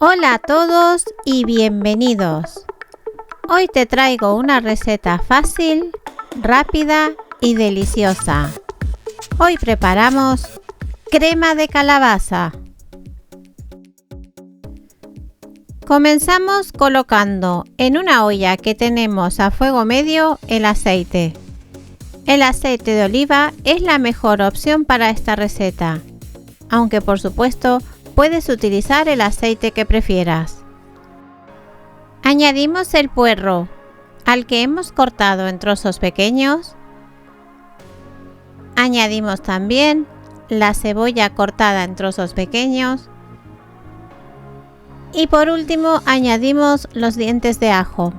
Hola a todos y bienvenidos. Hoy te traigo una receta fácil, rápida y deliciosa. Hoy preparamos crema de calabaza. Comenzamos colocando en una olla que tenemos a fuego medio el aceite. El aceite de oliva es la mejor opción para esta receta, aunque por supuesto puedes utilizar el aceite que prefieras. Añadimos el puerro, al que hemos cortado en trozos pequeños. Añadimos también la cebolla cortada en trozos pequeños. Y por último añadimos los dientes de ajo.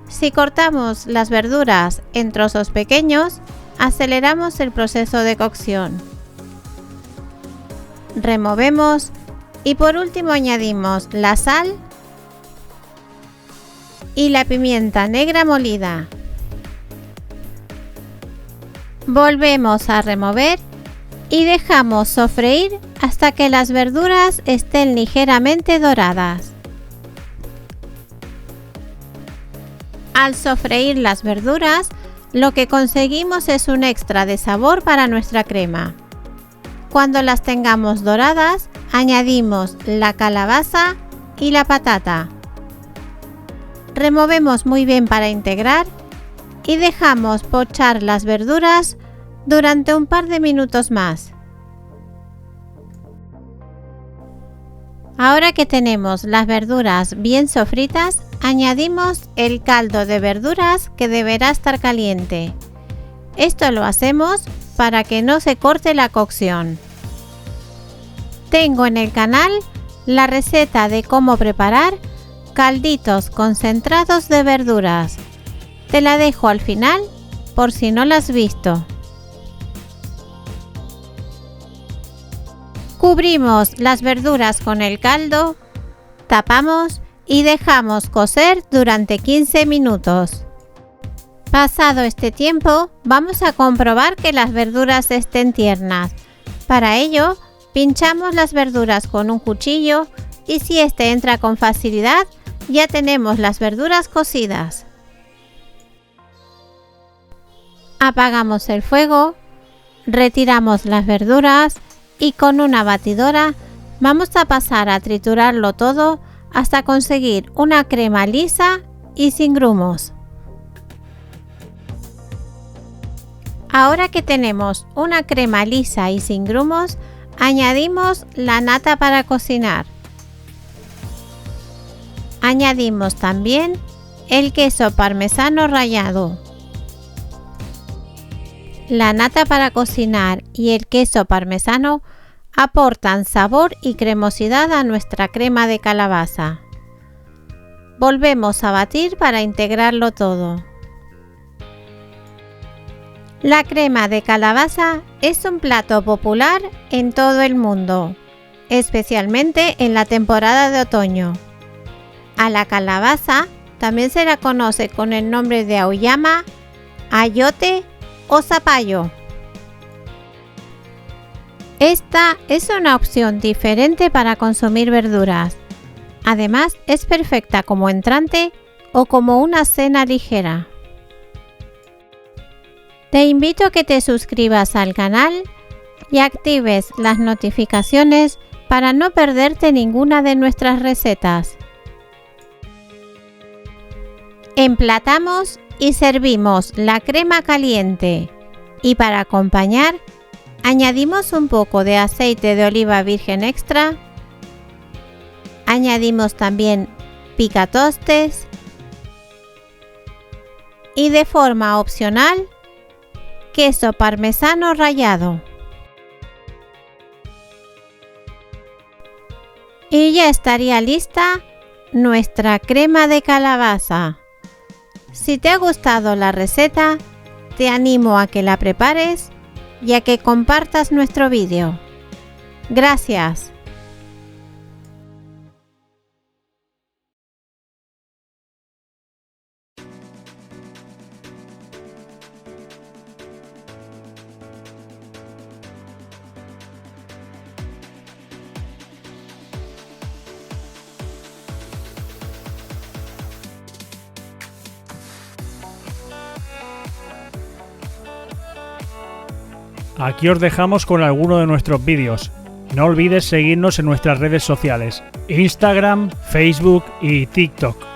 Si cortamos las verduras en trozos pequeños, aceleramos el proceso de cocción. Removemos y por último añadimos la sal y la pimienta negra molida. Volvemos a remover y dejamos sofreír hasta que las verduras estén ligeramente doradas. Al sofreír las verduras, lo que conseguimos es un extra de sabor para nuestra crema. Cuando las tengamos doradas, añadimos la calabaza y la patata. Removemos muy bien para integrar y dejamos pochar las verduras durante un par de minutos más. Ahora que tenemos las verduras bien sofritas, añadimos el caldo de verduras que deberá estar caliente. Esto lo hacemos para que no se corte la cocción. Tengo en el canal la receta de cómo preparar calditos concentrados de verduras. Te la dejo al final por si no la has visto. Cubrimos las verduras con el caldo, tapamos y dejamos cocer durante 15 minutos. Pasado este tiempo, vamos a comprobar que las verduras estén tiernas. Para ello, pinchamos las verduras con un cuchillo y si este entra con facilidad, ya tenemos las verduras cocidas. Apagamos el fuego, retiramos las verduras y con una batidora vamos a pasar a triturarlo todo hasta conseguir una crema lisa y sin grumos. Ahora que tenemos una crema lisa y sin grumos, añadimos la nata para cocinar. Añadimos también el queso parmesano rallado. La nata para cocinar y el queso parmesano aportan sabor y cremosidad a nuestra crema de calabaza. Volvemos a batir para integrarlo todo. La crema de calabaza es un plato popular en todo el mundo, especialmente en la temporada de otoño. A la calabaza también se la conoce con el nombre de auyama, ayote o zapallo. Esta es una opción diferente para consumir verduras. Además, es perfecta como entrante o como una cena ligera. Te invito a que te suscribas al canal y actives las notificaciones para no perderte ninguna de nuestras recetas. Emplatamos y servimos la crema caliente y para acompañar añadimos un poco de aceite de oliva virgen extra, añadimos también picatostes y de forma opcional queso parmesano rallado. Y ya estaría lista nuestra crema de calabaza. Si te ha gustado la receta, te animo a que la prepares y a que compartas nuestro vídeo. Gracias. Aquí os dejamos con alguno de nuestros vídeos. No olvides seguirnos en nuestras redes sociales, Instagram, Facebook y TikTok.